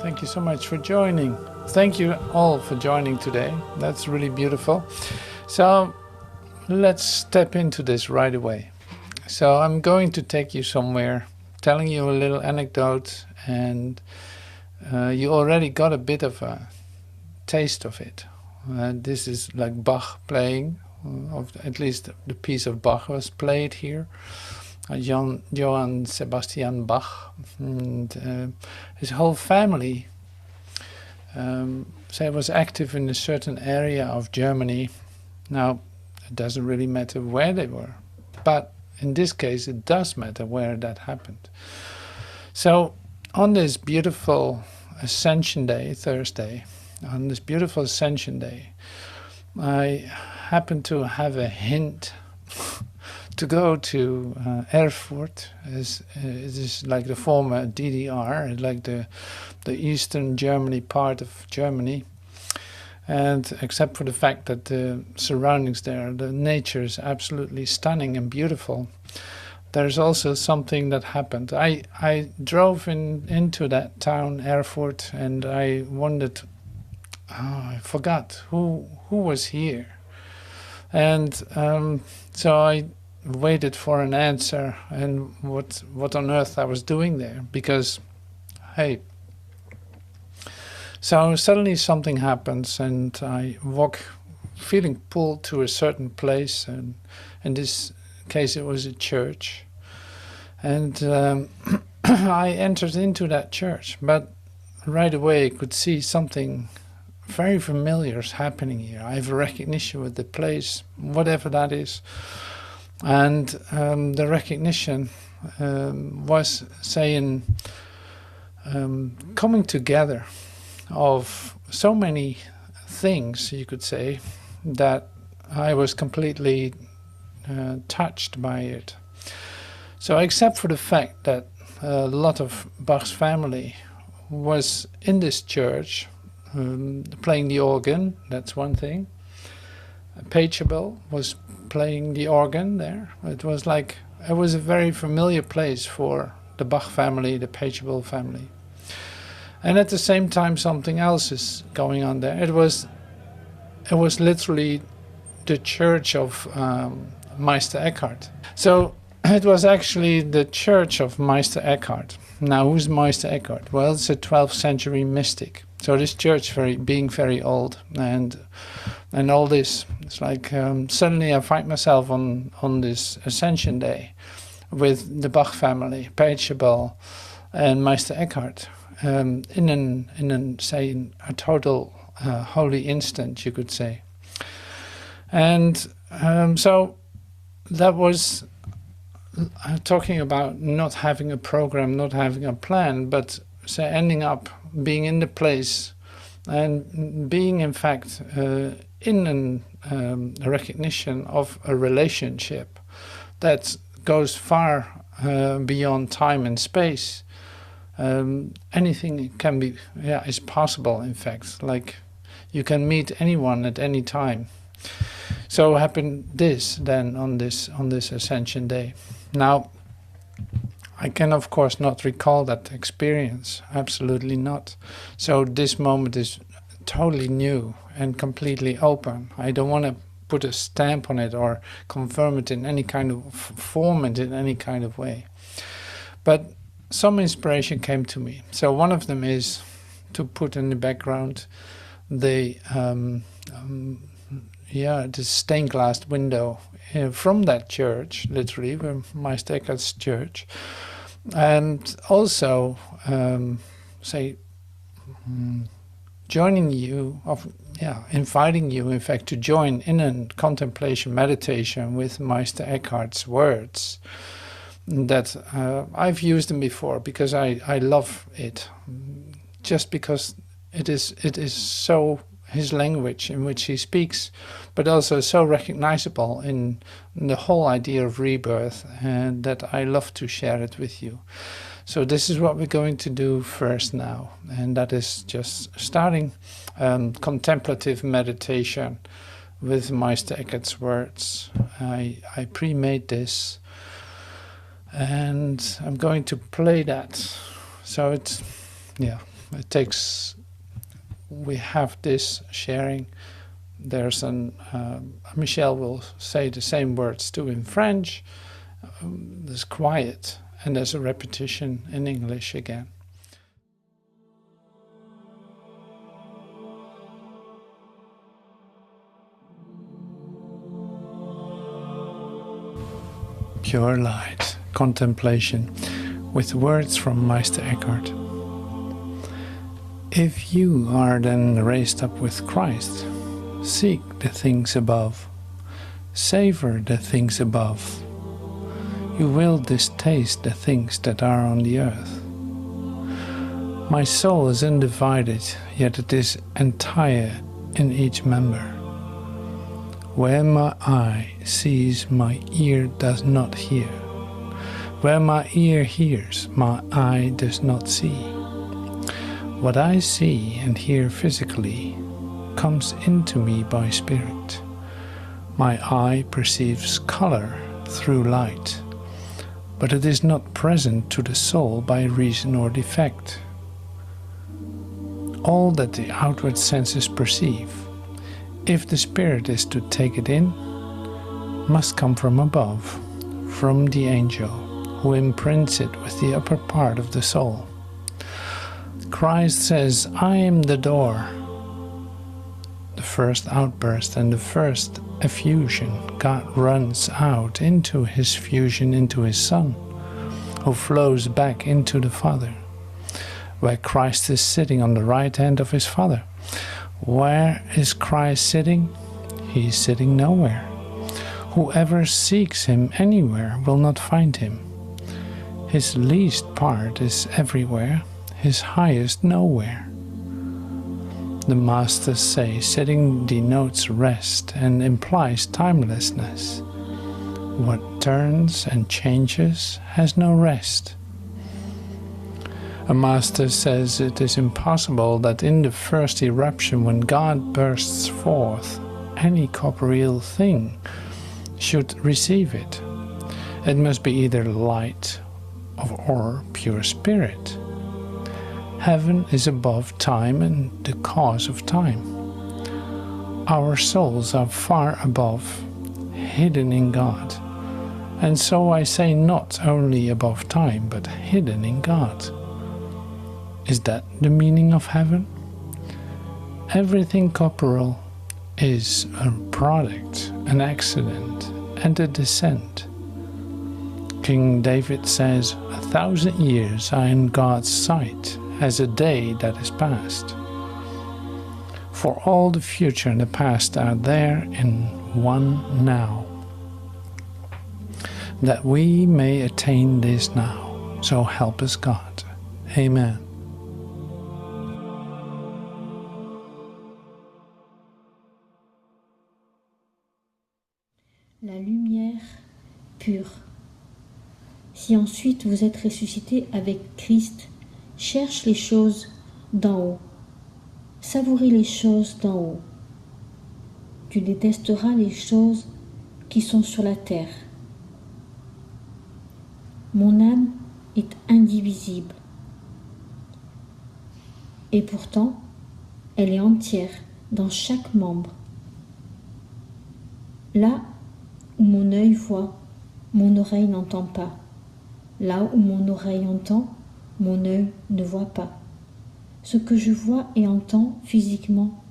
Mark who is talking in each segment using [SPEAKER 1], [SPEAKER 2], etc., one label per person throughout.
[SPEAKER 1] Thank you so much for joining. Thank you all for joining today. That's really beautiful. So let's step into this right away. So I'm going to take you somewhere, telling you a little anecdote, and you already got a bit of a taste of it. This is like Bach playing, at least the piece of Bach was played here. Johann Sebastian Bach, and his whole family was active in a certain area of Germany. Now, it doesn't really matter where they were, but in this case it does matter where that happened. So on this beautiful Ascension Day, Thursday, on this beautiful Ascension Day, I happened to have a hint to go to Erfurt. It is like the former DDR, like the Eastern Germany part of Germany. And except for the fact that the surroundings there, the nature is absolutely stunning and beautiful, there's also something that happened. I drove into that town, Erfurt, and I wondered, I forgot who was here. And so I waited for an answer and what on earth I was doing there, because, hey, so suddenly something happens and I walk feeling pulled to a certain place, and in this case it was a church, and I entered into that church, but right away I could see something very familiar is happening here. I have a recognition with the place, whatever that is, and the recognition was saying coming together of so many things, you could say, that I was completely touched by it. So except for the fact that a lot of Bach's family was in this church playing the organ, that's one thing. Pachelbel was playing the organ there. It was a very familiar place for the Bach family, the Pachelbel family. And at the same time something else is going on there. It was literally the church of Meister Eckhart. So it was actually the church of Meister Eckhart. Now, who's Meister Eckhart? Well, it's a 12th century mystic. So this church being very old and all this, it's like suddenly I find myself on this Ascension Day with the Bach family, Pachelbel and Meister Eckhart, in a total holy instant, you could say. And so that was talking about not having a program, not having a plan, but ending up being in the place and being in fact in a recognition of a relationship that goes far beyond time and space. Anything can be, is possible, in fact. Like, you can meet anyone at any time. So happened this then on this Ascension Day. Now, I can of course not recall that experience, absolutely not. So this moment is totally new and completely open. I don't want to put a stamp on it or confirm it in any kind of form and in any kind of way. But some inspiration came to me. So one of them is to put in the background the stained glass window from that church, literally, Meister Eckhart's church, and also joining you, inviting you, in fact, to join in a contemplation meditation with Meister Eckhart's words. That I've used them before because I love it, just because it is so his language in which he speaks, but also so recognizable in the whole idea of rebirth, and that I love to share it with you. So this is what we're going to do first now, and that is just starting contemplative meditation with Meister Eckart's words. I pre-made this, and I'm going to play that. So it's, we have this sharing. There's Michel will say the same words too in French. There's quiet, and there's a repetition in English again. Pure light, contemplation, with words from Meister Eckhart. If you are then raised up with Christ, seek the things above, savor the things above. You will distaste the things that are on the earth. My soul is undivided, yet it is entire in each member. Where my eye sees, my ear does not hear. Where my ear hears, my eye does not see. What I see and hear physically comes into me by spirit. My eye perceives color through light, but it is not present to the soul by reason or defect. All that the outward senses perceive, if the spirit is to take it in, must come from above, from the angel, who imprints it with the upper part of the soul. Christ says, I am the door. The first outburst and the first effusion, God runs out into his fusion into his Son, who flows back into the Father, where Christ is sitting on the right hand of his Father. Where is Christ sitting? He is sitting nowhere. Whoever seeks him anywhere will not find him. His least part is everywhere, his highest nowhere. The masters say sitting denotes rest and implies timelessness. What turns and changes has no rest. A master says it is impossible that in the first eruption, when God bursts forth, any corporeal thing should receive it. It must be either light or pure spirit. Heaven is above time and the cause of time. Our souls are far above, hidden in God. And so I say not only above time, but hidden in God. Is that the meaning of heaven? Everything corporal is a product, an accident, and a descent. King David says, 1,000 years are in God's sight as a day that is past. For all the future and the past are there in one now, that we may attain this now. So help us God. Amen.
[SPEAKER 2] La lumière pure. Si ensuite vous êtes ressuscité avec Christ, cherche les choses d'en haut. Savourez les choses d'en haut. Tu détesteras les choses qui sont sur la terre. Mon âme est indivisible. Et pourtant, elle est entière dans chaque membre. Là où mon œil voit, mon oreille n'entend pas. Là où mon oreille entend, mon œil ne voit pas. Ce que je vois et entends physiquement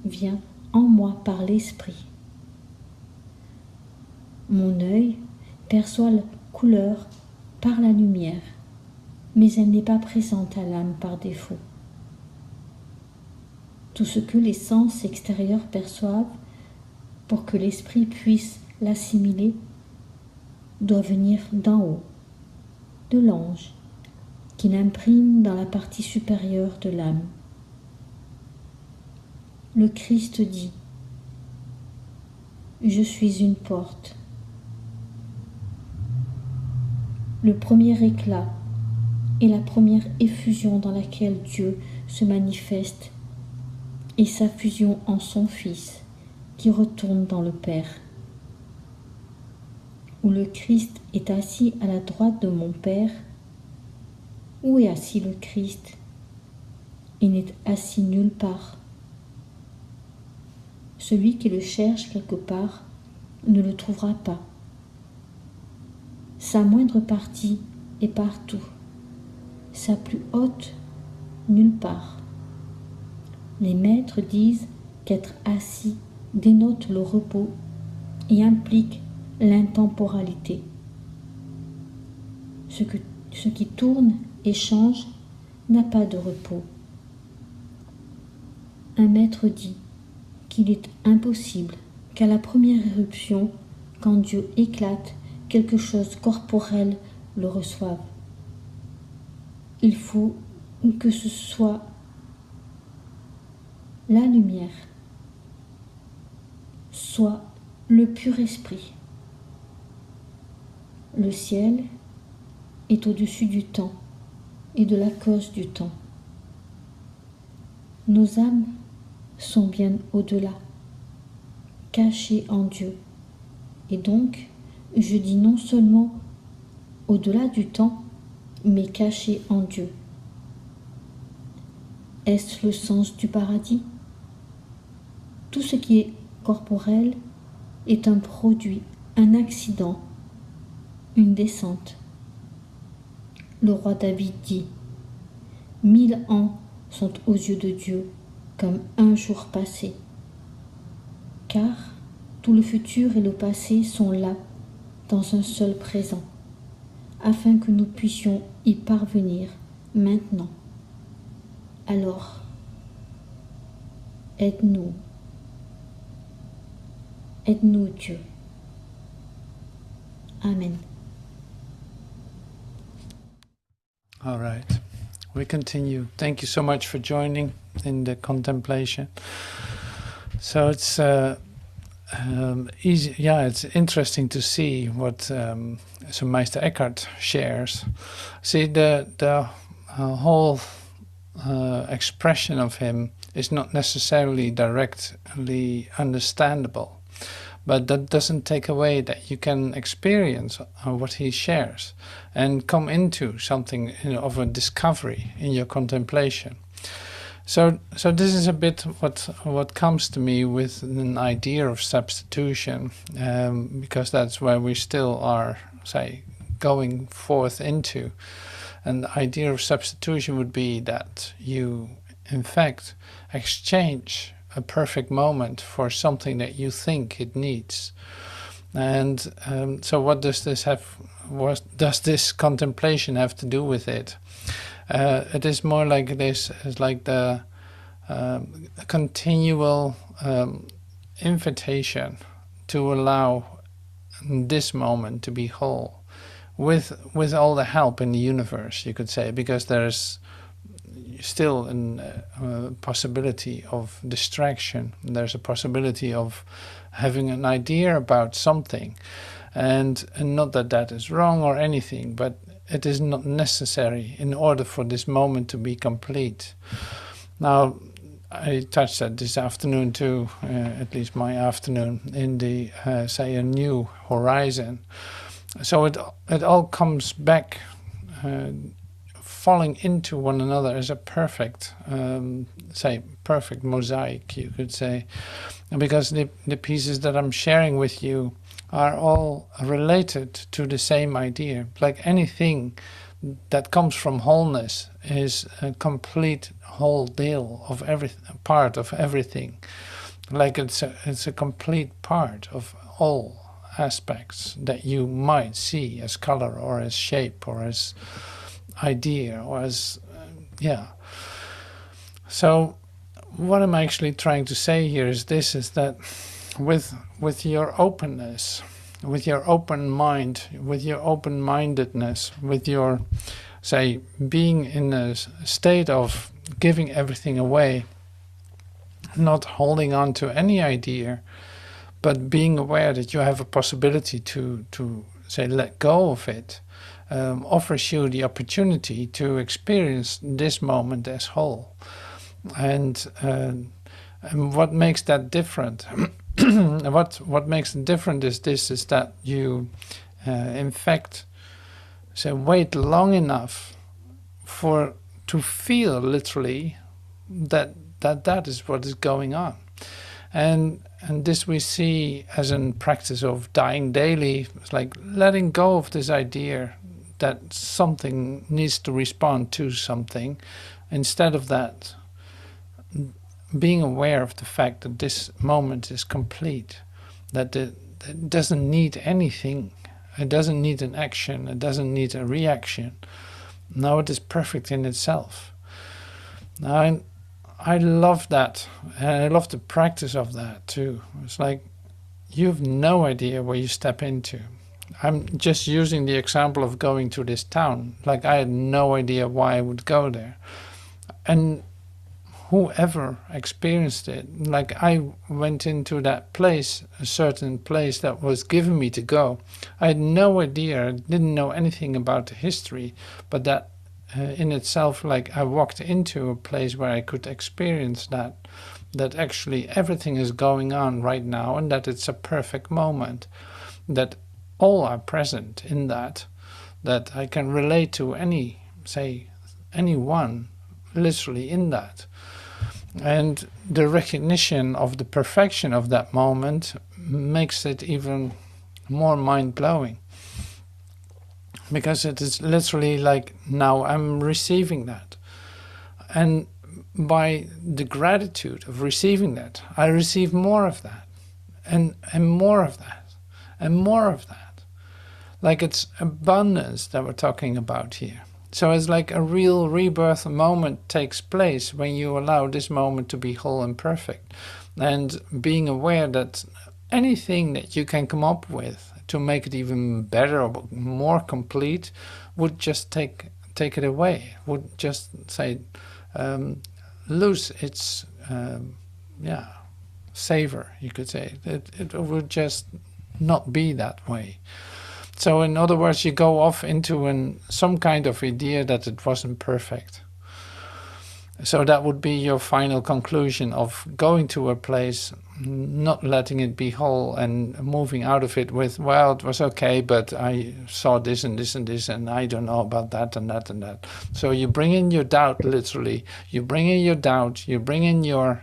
[SPEAKER 2] vient en moi par l'esprit. Mon œil perçoit la couleur par la lumière, mais elle n'est pas présente à l'âme par défaut. Tout ce que les sens extérieurs perçoivent pour que l'esprit puisse l'assimiler doit venir d'en haut, de l'ange, qui l'imprime dans la partie supérieure de l'âme. Le Christ dit « Je suis une porte ». Le premier éclat est la première effusion dans laquelle Dieu se manifeste et sa fusion en son Fils qui retourne dans le Père. Où le Christ est assis à la droite de mon Père, où est assis le Christ? il n'est assis nulle part. Celui qui le cherche quelque part ne le trouvera pas. Sa moindre partie est partout, sa plus haute nulle part. Les maîtres disent qu'être assis dénote le repos et implique l'intemporalité. Ce qui tourne et change n'a pas de repos. Un maître dit qu'il est impossible qu'à la première éruption, quand Dieu éclate, quelque chose corporel le reçoive. Il faut que ce soit la lumière, soit le pur esprit. Le ciel est au-dessus du temps et de la cause du temps. Nos âmes sont bien au-delà, cachées en Dieu. Et donc, je dis non seulement au-delà du temps, mais cachées en Dieu. Est-ce le sens du paradis? Tout ce qui est corporel est un produit, un accident, une descente. Le roi David dit « 1000 ans sont aux yeux de Dieu comme un jour passé. » Car tout le futur et le passé sont là, dans un seul présent, afin que nous puissions y parvenir maintenant. Alors, aide-nous Dieu. Amen.
[SPEAKER 1] All right, we continue. Thank you so much for joining in the contemplation. So it's easy. Yeah, it's interesting to see what so Meister Eckhart shares. See, the whole expression of him is not necessarily directly understandable, but that doesn't take away that you can experience what he shares and come into something, of a discovery in your contemplation. So this is a bit what comes to me with an idea of substitution, because that's where we still are, say, going forth into. And the idea of substitution would be that you, in fact, exchange a perfect moment for something that you think it needs. And so what does this have? What does this contemplation have to do with it? It is more like this, it's like the continual invitation to allow this moment to be whole, with all the help in the universe, you could say, because there's still a possibility of distraction. There's a possibility of having an idea about something, and not that that is wrong or anything, but it is not necessary in order for this moment to be complete. Now, I touched that this afternoon too, at least my afternoon, in the say, a new horizon. So it all comes back, falling into one another as a perfect, say, perfect mosaic, you could say, because the pieces that I'm sharing with you are all related to the same idea. Like anything that comes from wholeness is a complete whole deal of everything, part of everything. Like it's a complete part of all aspects that you might see as color or as shape or as idea or as yeah. So what I'm actually trying to say here is this, is that with your openness, with your open mind, with your open-mindedness, with your, say, being in a state of giving everything away, not holding on to any idea, but being aware that you have a possibility to say, let go of it, offers you the opportunity to experience this moment as whole. And what makes that different? what makes it different is this, is that you, in fact, say, wait long enough to feel literally that is what is going on. And this we see as a practice of dying daily. It's like letting go of this idea that something needs to respond to something. Instead of that, being aware of the fact that this moment is complete, that it doesn't need anything. It doesn't need an action. It doesn't need a reaction. No, it is perfect in itself. Now, I love that, and I love the practice of that too. It's like you have no idea where you step into. I'm just using the example of going to this town. Like I had no idea why I would go there. And whoever experienced it, like I went into that place, a certain place that was given me to go. I had no idea, I didn't know anything about the history, but that in itself, like I walked into a place where I could experience that actually everything is going on right now, and that it's a perfect moment, that all are present in that I can relate to anyone literally in that. And the recognition of the perfection of that moment makes it even more mind-blowing. Because it is literally like, now I'm receiving that. And by the gratitude of receiving that, I receive more of that. And more of that. And more of that. Like it's abundance that we're talking about here. So it's like a real rebirth moment takes place when you allow this moment to be whole and perfect. And being aware that anything that you can come up with to make it even better or more complete would just take it away, would just say lose its savor, you could say. It would just not be that way. So in other words, you go off into some kind of idea that it wasn't perfect. So that would be your final conclusion of going to a place, not letting it be whole and moving out of it with, well, it was okay, but I saw this and this and this, and I don't know about that and that and that. So you bring in your doubt, literally. You bring in your doubt, you bring in your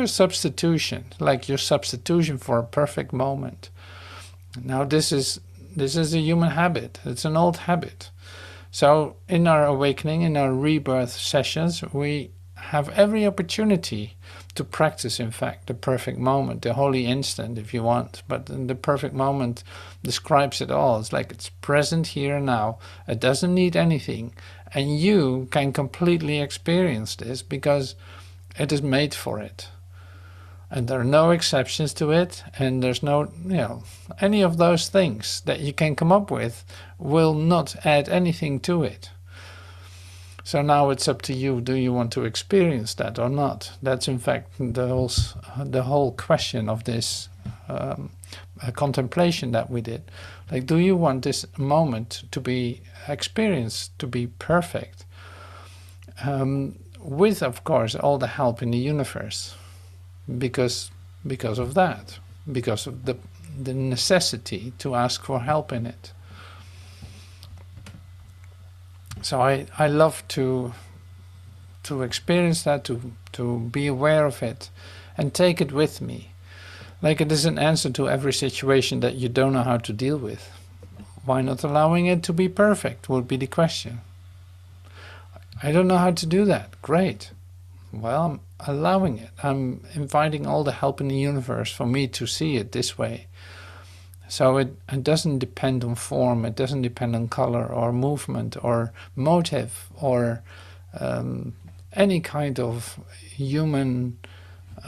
[SPEAKER 1] substitution, like your substitution for a perfect moment. Now this is a human habit. It's an old habit. So in our awakening, in our rebirth sessions, we have every opportunity to practice, in fact, the perfect moment, the holy instant, if you want. But the perfect moment describes it all. It's like it's present here and now. It doesn't need anything. And you can completely experience this because it is made for it. And there are no exceptions to it, and there's no, any of those things that you can come up with will not add anything to it. So now it's up to you. Do you want to experience that or not? That's in fact the whole question of this contemplation that we did. Like, do you want this moment to be experienced, to be perfect? With, of course, all the help in the universe. Because of that, because of the necessity to ask for help in it. So I love to experience that, to be aware of it, and take it with me. Like it is an answer to every situation that you don't know how to deal with. Why not allowing it to be perfect would be the question. I don't know how to do that. Great. Well, I'm allowing it. I'm inviting all the help in the universe for me to see it this way. So it doesn't depend on form, it doesn't depend on color or movement or motive or any kind of human,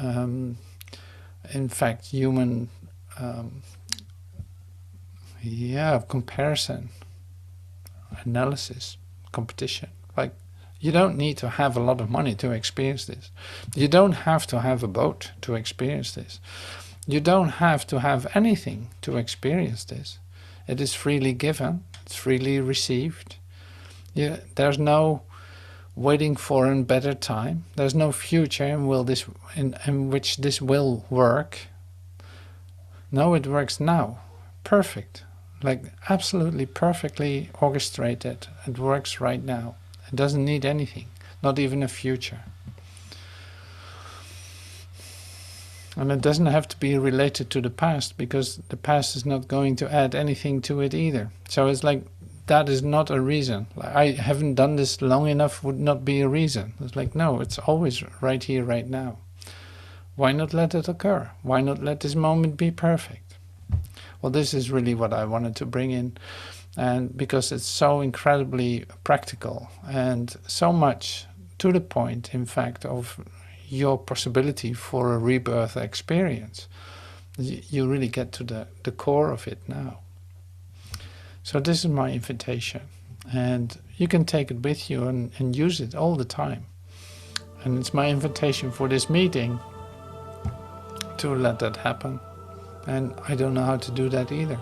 [SPEAKER 1] in fact, human, comparison, analysis, competition. Like, you don't need to have a lot of money to experience this. You don't have to have a boat to experience this. You don't have to have anything to experience this. It is freely given. It's freely received. There's no waiting for a better time. There's no future in which this will work. No, it works now. Perfect. Like absolutely perfectly orchestrated. It works right now. It doesn't need anything, not even a future. And it doesn't have to be related to the past, because the past is not going to add anything to it either. So it's like, that is not a reason. Like, I haven't done this long enough would not be a reason. It's like, no, it's always right here, right now. Why not let it occur? Why not let this moment be perfect? Well, this is really what I wanted to bring in, and because it's so incredibly practical and so much to the point, in fact, of your possibility for a rebirth experience. You really get to the core of it now. So this is my invitation, and you can take it with you and use it all the time. And it's my invitation for this meeting to let that happen. And I don't know how to do that either.